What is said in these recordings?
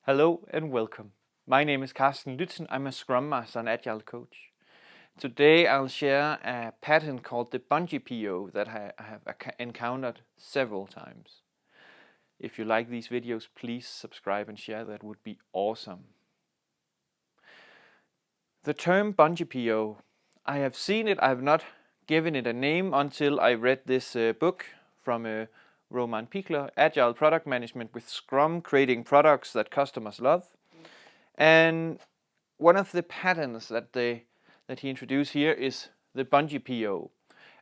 Hello and welcome. My name is Carsten Lützen. I'm a Scrum Master and Agile coach. Today I'll share a pattern called the Bungie PO that I have encountered several times. If you like these videos, please subscribe and share. That would be awesome. The term Bungie PO, I have seen it. I have not given it a name until I read this book from Roman Pichler, Agile Product Management with Scrum, creating products that customers love. And one of the patterns that he introduced here is the Bungie PO.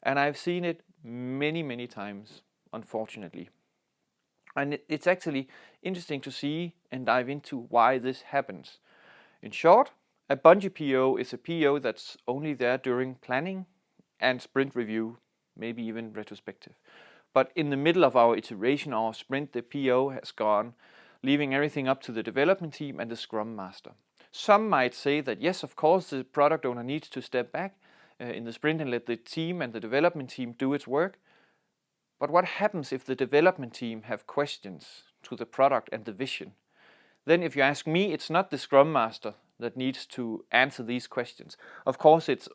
And I've seen it many times, unfortunately. And it's actually interesting to see and dive into why this happens. In short, a Bungie PO is a PO that's only there during planning and sprint review, maybe even retrospective. But in the middle of our iteration, our sprint, the PO has gone, leaving everything up to the development team and the Scrum Master. Some might say that yes, of course, the product owner needs to step back in the sprint and let the team and the development team do its work. But what happens if the development team have questions to the product and the vision? Then if you ask me, it's not the Scrum Master that needs to answer these questions. Of course, it's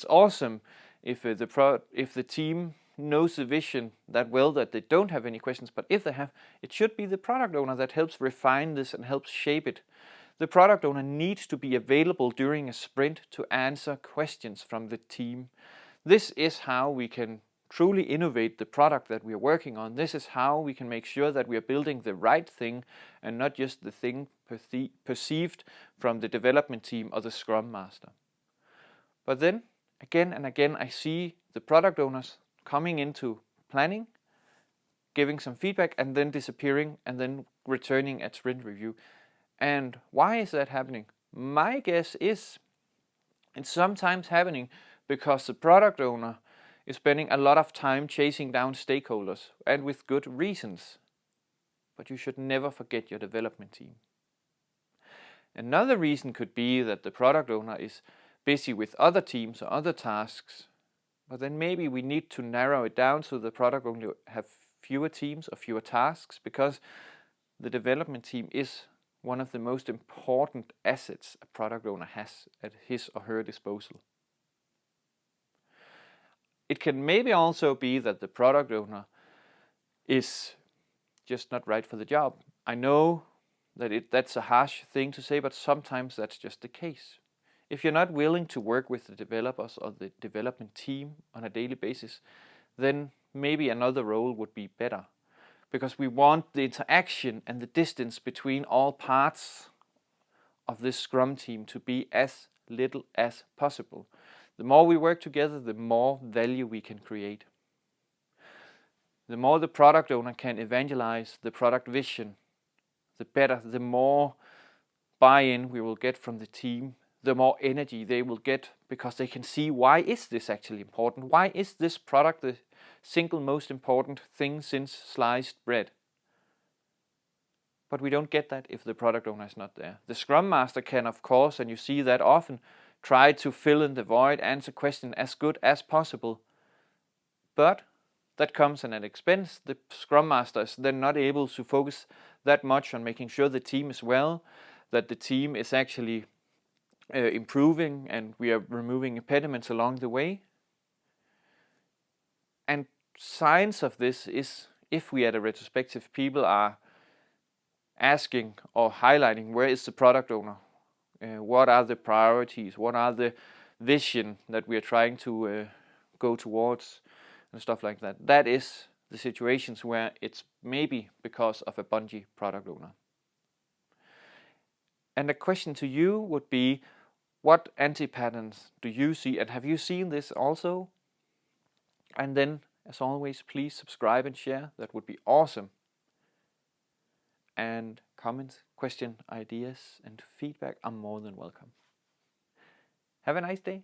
awesome if the team knows the vision that well that they don't have any questions, but if they have, it should be the product owner that helps refine this and helps shape it. The product owner needs to be available during a sprint to answer questions from the team. This is how we can truly innovate the product that we are working on. This is how we can make sure that we are building the right thing and not just the thing perceived from the development team or the Scrum Master. But then, again and again, I see the product owners coming into planning, giving some feedback, and then disappearing, and then returning at sprint review. And why is that happening? My guess is it's sometimes happening because the product owner is spending a lot of time chasing down stakeholders, and with good reasons. But you should never forget your development team. Another reason could be that the product owner is busy with other teams or other tasks. But then maybe we need to narrow it down so the product owner have fewer teams or fewer tasks, because the development team is one of the most important assets a product owner has at his or her disposal. It can maybe also be that the product owner is just not right for the job. I know that that's a harsh thing to say, but sometimes that's just the case. If you're not willing to work with the developers or the development team on a daily basis, then maybe another role would be better. Because we want the interaction and the distance between all parts of this Scrum team to be as little as possible. The more we work together, the more value we can create. The more the product owner can evangelize the product vision, the better, the more buy-in we will get from the team, the more energy they will get, because they can see, why is this actually important? Why is this product the single most important thing since sliced bread? But we don't get that if the product owner is not there. The Scrum Master can, of course, and you see that often, try to fill in the void, answer questions as good as possible. But that comes at an expense. The Scrum Master is then not able to focus that much on making sure the team is well, that the team is actually improving, and we are removing impediments along the way. And signs of this is if we at a retrospective people are asking or highlighting, where is the product owner? What are the priorities? What are the vision that we are trying to go towards, and stuff like that. That is the situations where it's maybe because of a Bungie product owner. And the question to you would be, what anti-patterns do you see, and have you seen this also? And then, as always, please subscribe and share. That would be awesome. And comments, question, ideas, and feedback are more than welcome. Have a nice day.